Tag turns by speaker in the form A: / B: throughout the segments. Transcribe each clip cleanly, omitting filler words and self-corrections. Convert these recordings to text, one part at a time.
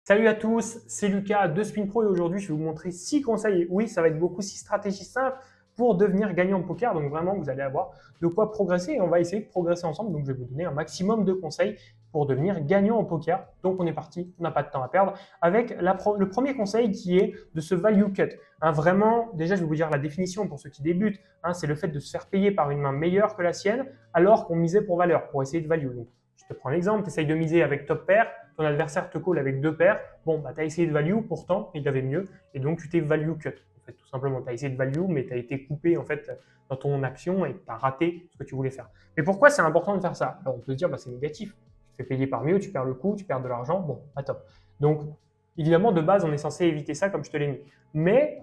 A: Salut à tous, c'est Lucas de Spin Pro et aujourd'hui je vais vous montrer 6 conseils. Et oui, ça va être beaucoup 6 stratégies simples pour devenir gagnant au poker. Donc vraiment, vous allez avoir de quoi progresser et on va essayer de progresser ensemble. Donc je vais vous donner un maximum de conseils pour devenir gagnant au poker. Donc on est parti, on n'a pas de temps à perdre avec le premier conseil qui est de se value cut. Vraiment, déjà je vais vous dire la définition pour ceux qui débutent. C'est le fait de se faire payer par une main meilleure que la sienne alors qu'on misait pour valeur, pour essayer de value. Donc, je te prends l'exemple, tu essayes de miser avec top pair, ton adversaire te call avec deux paires, bon, bah, tu as essayé de value, pourtant, il avait mieux, et donc tu t'es value cut. En fait, tout simplement, tu as essayé de value, mais tu as été coupé en fait, dans ton action et tu as raté ce que tu voulais faire. Mais pourquoi c'est important de faire ça? Alors, on peut se dire, bah, c'est négatif. Tu te fais payer par mieux, tu perds le coup, tu perds de l'argent, bon, pas top. Donc, évidemment, de base, on est censé éviter ça comme je te l'ai mis. Mais,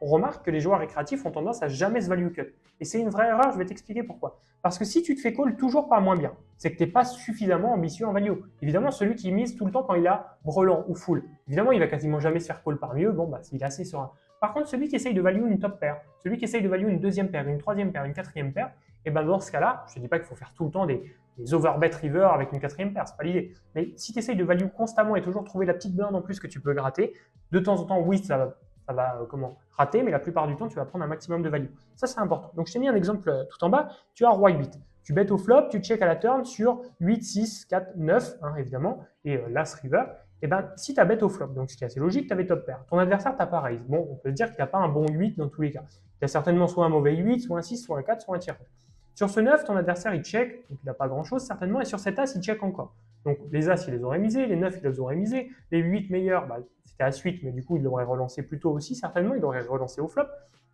A: on remarque que les joueurs récréatifs ont tendance à jamais se value cut. Et c'est une vraie erreur, je vais t'expliquer pourquoi. Parce que si tu te fais call toujours par moins bien, c'est que tu n'es pas suffisamment ambitieux en value. Évidemment, celui qui mise tout le temps quand il a brelan ou full, évidemment, il va quasiment jamais se faire call par mieux, bon, bah, il est assez serein. Par contre, celui qui essaye de value une top pair, celui qui essaye de value une deuxième paire, une troisième paire, une quatrième paire, et ben dans ce cas-là, je ne te dis pas qu'il faut faire tout le temps des overbet river avec une quatrième paire, c'est pas l'idée. Mais si tu essayes de value constamment et toujours trouver la petite blinde en plus que tu peux gratter, de temps en temps, oui, ça va rater, mais la plupart du temps, tu vas prendre un maximum de value. Ça, c'est important. Donc, je t'ai mis un exemple tout en bas. Tu as roi 8. Tu bêtes au flop, tu check à la turn sur 8, 6, 4, 9, évidemment, et l'as river. Et ben, si tu as bête au flop, donc ce qui est assez logique, tu avais top pair. Ton adversaire t'a pas raise. Bon, on peut se dire qu'il n'a pas un bon 8 dans tous les cas. Il a certainement soit un mauvais 8, soit un 6, soit un 4, soit un tir. Sur ce 9, ton adversaire, il check, donc il n'a pas grand-chose certainement, et sur cet as, il check encore. Donc les as, il les aurait misés, les 9, il les aurait misés, les 8 meilleurs, bah, c'était as 8, mais du coup, il l'aurait relancé plus tôt aussi, certainement, il aurait relancé au flop.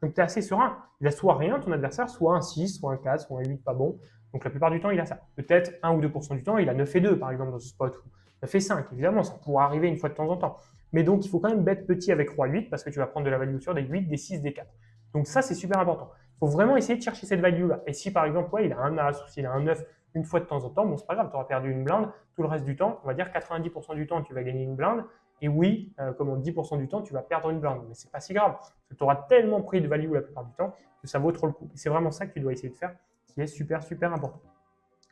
A: Donc tu es assez serein. Il a soit rien, ton adversaire, soit un 6, soit un 4, soit un 8 pas bon. Donc la plupart du temps, il a ça. Peut-être 1 ou 2% du temps, il a 9 et 2, par exemple, dans ce spot, ou 9 et 5, évidemment, ça pourra arriver une fois de temps en temps. Mais donc, il faut quand même bet petit avec roi 8, parce que tu vas prendre de la value sur des 8, des 6, des 4. Donc ça, c'est super important. Il faut vraiment essayer de chercher cette value-là. Et si par exemple, ouais, il a un as ou s'il a un 9 une fois de temps en temps, bon, c'est pas grave, tu auras perdu une blinde. Tout le reste du temps, on va dire 90% du temps, tu vas gagner une blinde. Et oui, comme on 10% du temps, tu vas perdre une blinde. Mais c'est pas si grave, parce que tu auras tellement pris de value la plupart du temps que ça vaut trop le coup. Et c'est vraiment ça que tu dois essayer de faire, qui est super, super important.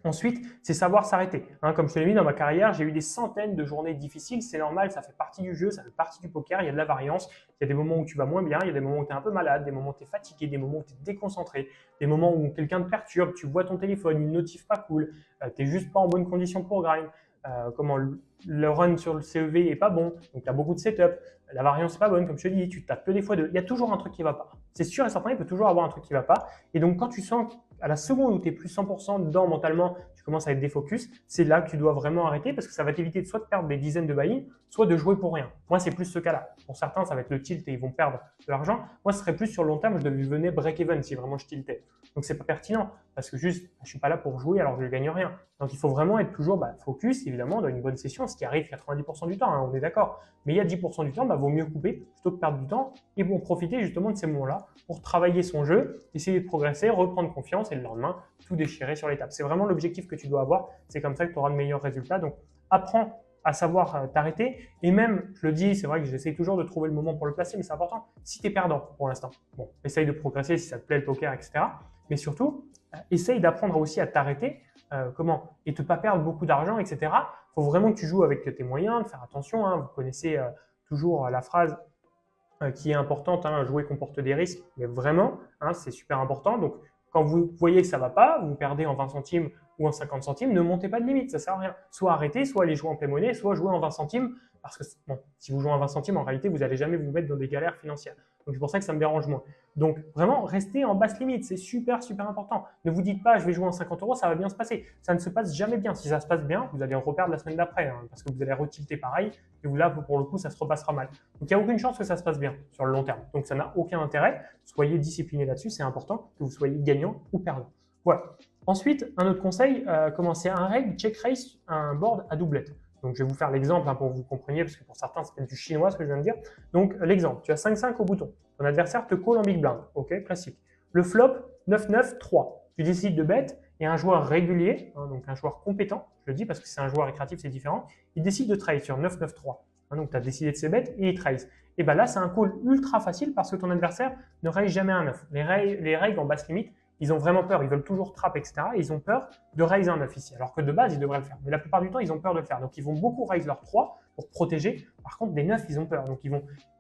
A: Ensuite, c'est savoir s'arrêter. Comme je te l'ai mis dans ma carrière, j'ai eu des centaines de journées difficiles. C'est normal, ça fait partie du jeu, ça fait partie du poker. Il y a de la variance. Il y a des moments où tu vas moins bien, il y a des moments où tu es un peu malade, des moments où tu es fatigué, des moments où tu es déconcentré, des moments où quelqu'un te perturbe, tu vois ton téléphone, une notif pas cool, tu n'es juste pas en bonne condition pour grind. Le run sur le CEV est pas bon, donc tu as beaucoup de setup. La variance n'est pas bonne, comme je te dis, tu tapes que des fois deux. Il y a toujours un truc qui ne va pas. C'est sûr et certain, il peut toujours avoir un truc qui ne va pas. Et donc, quand tu sens à la seconde où tu es plus 100% dedans mentalement, tu commences à être défocus, c'est là que tu dois vraiment arrêter parce que ça va t'éviter de soit de perdre des dizaines de buy-in, soit de jouer pour rien. Moi, c'est plus ce cas-là. Pour certains, ça va être le tilt et ils vont perdre de l'argent. Moi, ce serait plus sur le long terme, je devenais break-even si vraiment je tiltais. Donc, c'est pas pertinent parce que juste, je suis pas là pour jouer alors que je gagne rien. Donc, il faut vraiment être toujours focus, évidemment, dans une bonne session, ce qui arrive 90% du temps, on est d'accord. Mais il y a 10% du temps, vaut mieux couper plutôt que perdre du temps et bon, profiter justement de ces moments-là pour travailler son jeu, essayer de progresser, reprendre confiance et le lendemain, tout déchirer sur l'étape. C'est vraiment l'objectif que tu dois avoir. C'est comme ça que tu auras de meilleurs résultats. Donc, apprends à savoir t'arrêter. Et même, je le dis, c'est vrai que j'essaie toujours de trouver le moment pour le placer, mais c'est important. Si tu es perdant pour l'instant, bon, essaye de progresser si ça te plaît le poker, etc. Mais surtout, essaye d'apprendre aussi à t'arrêter. Et ne pas perdre beaucoup d'argent, etc. Il faut vraiment que tu joues avec tes moyens, de faire attention. Vous connaissez toujours la phrase qui est importante, jouer comporte des risques, mais vraiment, c'est super important. Donc, quand vous voyez que ça ne va pas, vous perdez en 20 centimes ou en 50 centimes, ne montez pas de limite, ça ne sert à rien. Soit arrêtez, soit allez jouer en play monnaie, soit jouer en 20 centimes, parce que bon, si vous jouez en 20 centimes, en réalité, vous n'allez jamais vous mettre dans des galères financières. Donc, c'est pour ça que ça me dérange moins. Donc, vraiment, restez en basse limite, c'est super, super important. Ne vous dites pas, je vais jouer en 50 euros, ça va bien se passer. Ça ne se passe jamais bien. Si ça se passe bien, vous allez en reperdre la semaine d'après, parce que vous allez retilter pareil, et là, pour le coup, ça se repassera mal. Donc, il n'y a aucune chance que ça se passe bien sur le long terme. Donc, ça n'a aucun intérêt. Soyez discipliné là-dessus, c'est important que vous soyez gagnant ou perdant. Voilà. Ensuite, un autre conseil, c'est un reg check raise un board à doublette. Donc, je vais vous faire l'exemple pour que vous compreniez, parce que pour certains, c'est du chinois ce que je viens de dire. Donc, l'exemple, tu as 5-5 au bouton. Ton adversaire te call en big blind. OK, classique. Le flop, 9-9-3. Tu décides de bet et un joueur régulier, donc un joueur compétent, je le dis parce que c'est un joueur récréatif, c'est différent, il décide de trade sur 9-9-3. Donc, tu as décidé de ses bêtes et il trace. Et bien là, c'est un call ultra facile parce que ton adversaire ne raise jamais un 9. Les règles en basse limite, ils ont vraiment peur. Ils veulent toujours trap, etc. Et ils ont peur de raise un 9 ici. Alors que de base, ils devraient le faire. Mais la plupart du temps, ils ont peur de le faire. Donc, ils vont beaucoup raise leur 3 pour protéger. Par contre, des neufs, ils ont peur. Donc,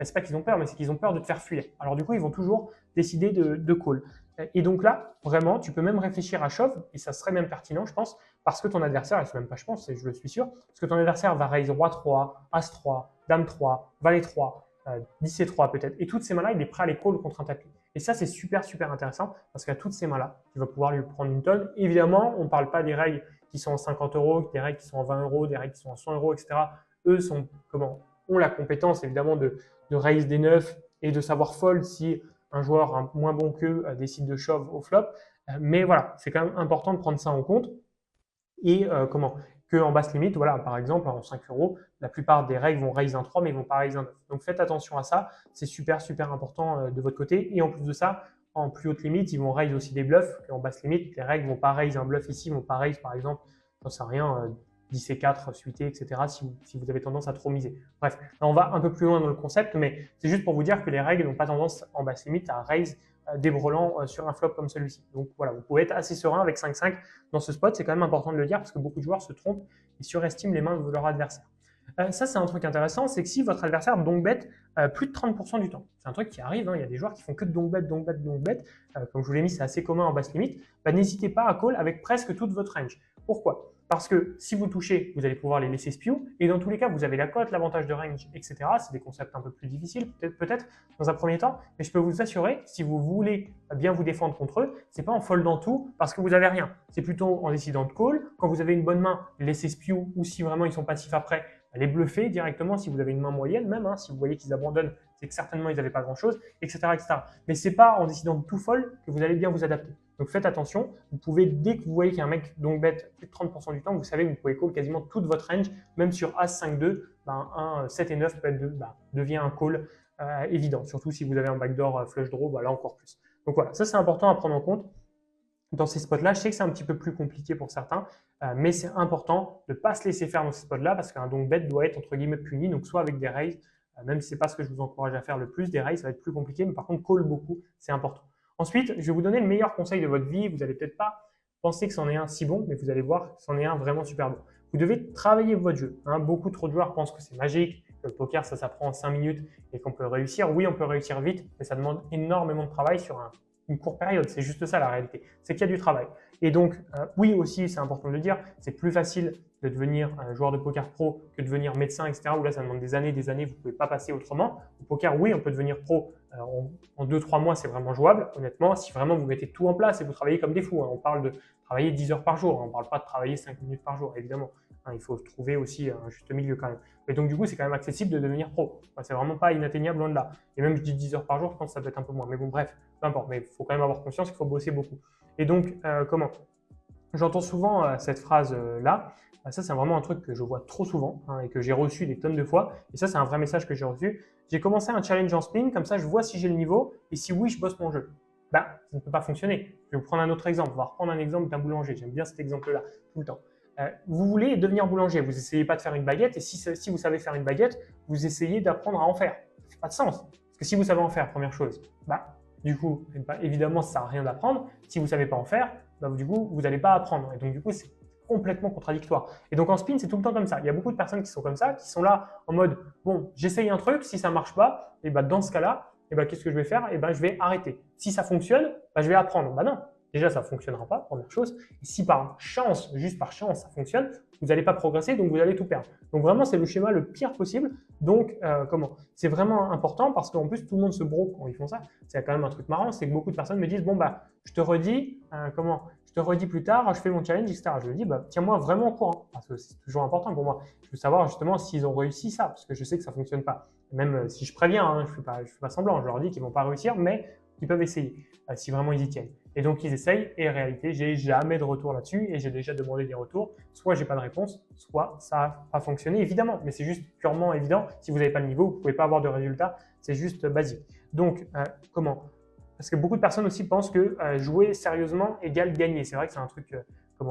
A: c'est pas qu'ils ont peur, mais c'est qu'ils ont peur de te faire fuir. Alors, du coup, ils vont toujours décider de call. Et donc là, vraiment, tu peux même réfléchir à shove, et ça serait même pertinent, je pense, parce que ton adversaire, et c'est même pas je pense, je le suis sûr, parce que ton adversaire va raise roi 3, as 3, dame 3, valet 3, 10 et 3 peut-être. Et toutes ces mains-là, il est prêt à les call contre un tapis. Et ça, c'est super, super intéressant, parce qu'à toutes ces mains-là, tu vas pouvoir lui prendre une tonne. Évidemment, on ne parle pas des règles qui sont en 50 €, des règles qui sont en 20 €, des règles qui sont en 100 €, etc. Eux ont la compétence, évidemment, de raise des neufs et de savoir fold si un joueur moins bon qu'eux décide de shove au flop. Mais voilà, c'est quand même important de prendre ça en compte. Et qu'en basse limite, voilà, par exemple, en 5 €, la plupart des règles vont raise un 3, mais ils ne vont pas raise un 9. Donc faites attention à ça, c'est super, super important de votre côté. Et en plus de ça, en plus haute limite, ils vont raise aussi des bluffs. Et en basse limite, les règles ne vont pas raise un bluff ici, ils ne vont pas raise, par exemple, j'en sais rien, 10 et 4 suité, etc., si vous avez tendance à trop miser. Bref, là, on va un peu plus loin dans le concept, mais c'est juste pour vous dire que les règles n'ont pas tendance en basse limite à raise des brelans sur un flop comme celui-ci. Donc voilà, vous pouvez être assez serein avec 5-5 dans ce spot, c'est quand même important de le dire parce que beaucoup de joueurs se trompent et surestiment les mains de leur adversaire. Ça, c'est un truc intéressant, c'est que si votre adversaire donc bet plus de 30% du temps, c'est un truc qui arrive, il y a des joueurs qui font que donc bet, comme je vous l'ai mis, c'est assez commun en basse limite, n'hésitez pas à call avec presque toute votre range. Pourquoi? Parce que si vous touchez, vous allez pouvoir les laisser spew, et dans tous les cas, vous avez la cote, l'avantage de range, etc. C'est des concepts un peu plus difficiles, peut-être dans un premier temps, mais je peux vous assurer, si vous voulez bien vous défendre contre eux, c'est pas en foldant tout parce que vous n'avez rien. C'est plutôt en décidant de call. Quand vous avez une bonne main, laissez spew, ou si vraiment ils sont passifs après, les bluffer directement si vous avez une main moyenne même, si vous voyez qu'ils abandonnent, c'est que certainement ils n'avaient pas grand-chose, etc., etc. Mais c'est pas en décidant de tout fold que vous allez bien vous adapter. Donc faites attention, vous pouvez, dès que vous voyez qu'il y a un mec donc bet plus de 30% du temps, vous savez que vous pouvez call quasiment toute votre range, même sur As 5-2, un 7 et 9 peut être devient un call évident, surtout si vous avez un backdoor flush draw, là encore plus. Donc voilà, ça c'est important à prendre en compte. Dans ces spots-là, je sais que c'est un petit peu plus compliqué pour certains, mais c'est important de ne pas se laisser faire dans ces spots-là parce qu'un donc bet doit être entre guillemets puni, donc soit avec des raises, même si ce n'est pas ce que je vous encourage à faire le plus, des raises ça va être plus compliqué, mais par contre call beaucoup, c'est important. Ensuite, je vais vous donner le meilleur conseil de votre vie, vous n'allez peut-être pas penser que c'en est un si bon, mais vous allez voir que c'en est un vraiment super bon. Vous devez travailler votre jeu. Beaucoup trop de joueurs pensent que c'est magique, que le poker ça s'apprend en 5 minutes et qu'on peut réussir. Oui, on peut réussir vite, mais ça demande énormément de travail sur une courte période. C'est juste ça la réalité. C'est qu'il y a du travail. Et donc, oui aussi, c'est important de le dire, c'est plus facile de devenir joueur de poker pro que de devenir médecin, etc. Où là, ça demande des années, vous ne pouvez pas passer autrement. Au poker, oui, on peut devenir pro en 2-3 mois, c'est vraiment jouable, honnêtement, si vraiment vous mettez tout en place et vous travaillez comme des fous. On parle de travailler 10 heures par jour, on ne parle pas de travailler 5 minutes par jour, évidemment. Il faut trouver aussi un juste milieu quand même. Et donc, du coup, c'est quand même accessible de devenir pro. C'est vraiment pas inatteignable, loin de là. Et même, je dis 10 heures par jour, je pense que ça peut être un peu moins. Mais bon, bref, peu importe. Mais il faut quand même avoir conscience qu'il faut bosser beaucoup. Et donc, j'entends souvent cette phrase-là. Ça, c'est vraiment un truc que je vois trop souvent et que j'ai reçu des tonnes de fois. Et ça, c'est un vrai message que j'ai reçu. J'ai commencé un challenge en spin, comme ça, je vois si j'ai le niveau et si oui, je bosse mon jeu. Ça ne peut pas fonctionner. Je vais vous prendre un autre exemple. On va reprendre un exemple d'un boulanger. J'aime bien cet exemple-là tout le temps. Vous voulez devenir boulanger, vous n'essayez pas de faire une baguette et si vous savez faire une baguette, vous essayez d'apprendre à en faire. Ça fait pas de sens. Parce que si vous savez en faire, première chose, du coup, évidemment, ça ne sert à rien d'apprendre. Si vous ne savez pas en faire, du coup, vous n'allez pas apprendre. Et donc, du coup, c'est complètement contradictoire. Et donc, en spin, c'est tout le temps comme ça. Il y a beaucoup de personnes qui sont comme ça, qui sont là en mode, bon, j'essaye un truc, si ça ne marche pas, et dans ce cas-là, qu'est-ce que je vais faire? Je vais arrêter. Si ça fonctionne, je vais apprendre. Non. Déjà, ça ne fonctionnera pas, première chose. Et si par chance, juste par chance, ça fonctionne, vous n'allez pas progresser, donc vous allez tout perdre. Donc vraiment, c'est le schéma le pire possible. Donc, c'est vraiment important parce qu'en plus, tout le monde se broque quand ils font ça. C'est quand même un truc marrant, c'est que beaucoup de personnes me disent, bon, je te redis, je te redis plus tard, je fais mon challenge, etc. Je lui dis, tiens-moi vraiment au courant, parce que c'est toujours important pour moi. Je veux savoir justement s'ils ont réussi ça, parce que je sais que ça ne fonctionne pas. Même si je préviens, je ne fais pas semblant, je leur dis qu'ils ne vont pas réussir, mais qu'ils peuvent essayer, si vraiment ils y tiennent. Et donc, ils essayent et en réalité, j'ai jamais de retour là-dessus et j'ai déjà demandé des retours. Soit j'ai pas de réponse, soit ça n'a pas fonctionné, évidemment. Mais c'est juste purement évident. Si vous n'avez pas le niveau, vous ne pouvez pas avoir de résultat. C'est juste basique. Donc, parce que beaucoup de personnes aussi pensent que jouer sérieusement égale gagner. C'est vrai que c'est un truc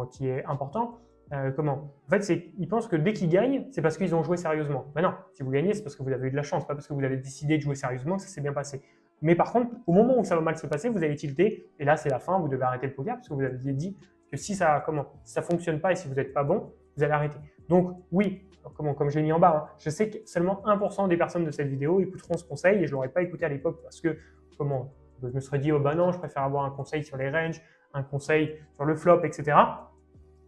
A: qui est important. En fait, ils pensent que dès qu'ils gagnent, c'est parce qu'ils ont joué sérieusement. Mais non, si vous gagnez, c'est parce que vous avez eu de la chance, pas parce que vous avez décidé de jouer sérieusement que ça s'est bien passé. Mais par contre, au moment où ça va mal se passer, vous allez tilter, et là c'est la fin, vous devez arrêter le poker parce que vous avez dit que si ça ne fonctionne pas et si vous n'êtes pas bon, vous allez arrêter. Donc oui, comme je l'ai mis en bas, hein, je sais que seulement 1% des personnes de cette vidéo écouteront ce conseil et je ne l'aurais pas écouté à l'époque parce que je me serais dit, oh bah non, je préfère avoir un conseil sur les ranges, un conseil sur le flop, etc.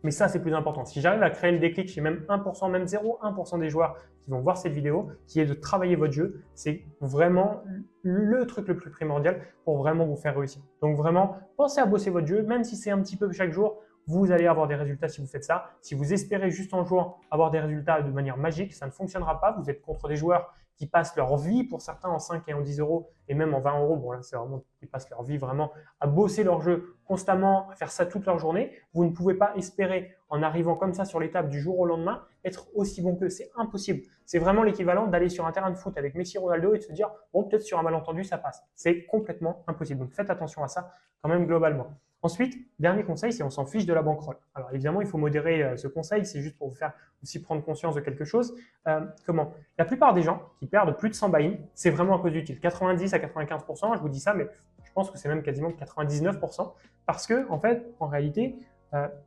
A: Mais ça, c'est plus important. Si j'arrive à créer le déclic chez même 1%, même 0,1% des joueurs qui vont voir cette vidéo, qui est de travailler votre jeu, c'est vraiment le truc le plus primordial pour vraiment vous faire réussir. Donc vraiment, pensez à bosser votre jeu, même si c'est un petit peu chaque jour, vous allez avoir des résultats si vous faites ça. Si vous espérez juste en jouant avoir des résultats de manière magique, ça ne fonctionnera pas. Vous êtes contre des joueurs qui passent leur vie, pour certains en 5 et en 10 euros, et même en 20 euros. Bon là, c'est vraiment qu'ils passent leur vie vraiment à bosser leur jeu constamment, à faire ça toute leur journée. Vous ne pouvez pas espérer, en arrivant comme ça sur l'étape du jour au lendemain, être aussi bon qu'eux. C'est impossible. C'est vraiment l'équivalent d'aller sur un terrain de foot avec Messi, Ronaldo et de se dire, bon, peut-être sur un malentendu, ça passe. C'est complètement impossible. Donc faites attention à ça quand même globalement. Ensuite, dernier conseil, c'est on s'en fiche de la bankroll. Alors évidemment, il faut modérer ce conseil, c'est juste pour vous faire aussi prendre conscience de quelque chose. La plupart des gens qui perdent plus de 100 buy-in, c'est vraiment à cause du tilt. 90 à 95%, je vous dis ça, mais je pense que c'est même quasiment 99%, parce que en fait, en réalité,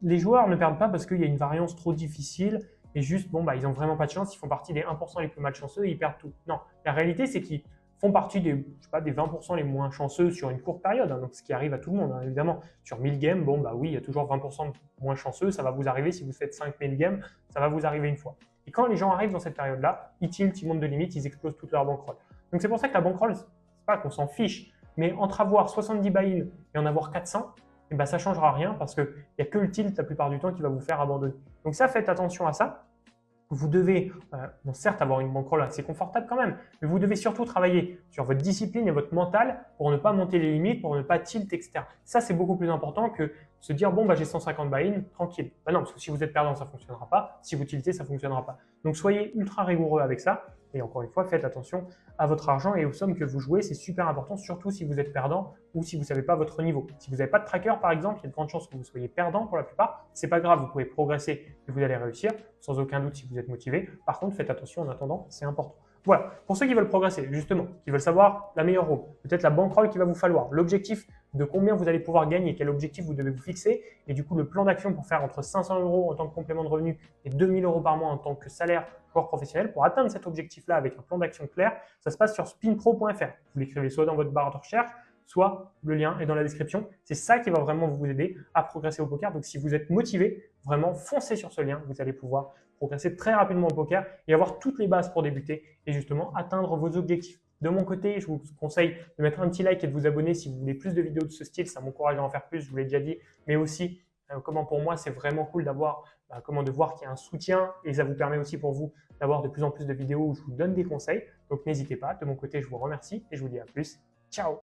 A: les joueurs ne perdent pas parce qu'il y a une variance trop difficile et juste, bon, bah, ils n'ont vraiment pas de chance, ils font partie des 1% les plus malchanceux et ils perdent tout. Non, la réalité, c'est qu'ils font partie des, je sais pas, des 20% les moins chanceux sur une courte période, hein, donc ce qui arrive à tout le monde, hein, évidemment. Sur 1000 games, bon, bah oui, il y a toujours 20% de moins chanceux, ça va vous arriver si vous faites 5000 games, ça va vous arriver une fois. Et quand les gens arrivent dans cette période-là, ils tiltent, ils montent de limite, ils explosent toute leur bankroll. Donc c'est pour ça que la bankroll, c'est pas qu'on s'en fiche, mais entre avoir 70 buy-in et en avoir 400, eh ben, ça ne changera rien parce qu'il n'y a que le tilt la plupart du temps qui va vous faire abandonner. Donc ça, faites attention à ça. Vous devez, bon, certes, avoir une bankroll assez confortable quand même, mais vous devez surtout travailler sur votre discipline et votre mental pour ne pas monter les limites, pour ne pas tilt, etc. Ça, c'est beaucoup plus important que se dire, bon, bah, j'ai 150 buy-in, tranquille. Bah non, parce que si vous êtes perdant, ça ne fonctionnera pas. Si vous tiltez, ça ne fonctionnera pas. Donc, soyez ultra rigoureux avec ça. Et encore une fois, faites attention à votre argent et aux sommes que vous jouez. C'est super important, surtout si vous êtes perdant ou si vous ne savez pas votre niveau. Si vous n'avez pas de tracker, par exemple, il y a de grandes chances que vous soyez perdant pour la plupart. Ce n'est pas grave, vous pouvez progresser et vous allez réussir, sans aucun doute si vous êtes motivé. Par contre, faites attention en attendant, c'est important. Voilà, pour ceux qui veulent progresser, justement, qui veulent savoir la meilleure roue, peut-être la bankroll qu'il va vous falloir, l'objectif de combien vous allez pouvoir gagner, quel objectif vous devez vous fixer, et du coup le plan d'action pour faire entre 500 € en tant que complément de revenu et 2000 € par mois en tant que salaire joueur professionnel. Pour atteindre cet objectif-là avec un plan d'action clair, ça se passe sur spinpro.fr. Vous l'écrivez soit dans votre barre de recherche, soit le lien est dans la description. C'est ça qui va vraiment vous aider à progresser au poker. Donc si vous êtes motivé, vraiment foncez sur ce lien. Vous allez pouvoir progresser très rapidement au poker et avoir toutes les bases pour débuter et justement atteindre vos objectifs. De mon côté, je vous conseille de mettre un petit like et de vous abonner si vous voulez plus de vidéos de ce style. Ça m'encourage à en faire plus, je vous l'ai déjà dit, mais aussi comment pour moi c'est vraiment cool d'avoir de voir qu'il y a un soutien et ça vous permet aussi pour vous d'avoir de plus en plus de vidéos où je vous donne des conseils. Donc n'hésitez pas. De mon côté, je vous remercie et je vous dis à plus. Ciao!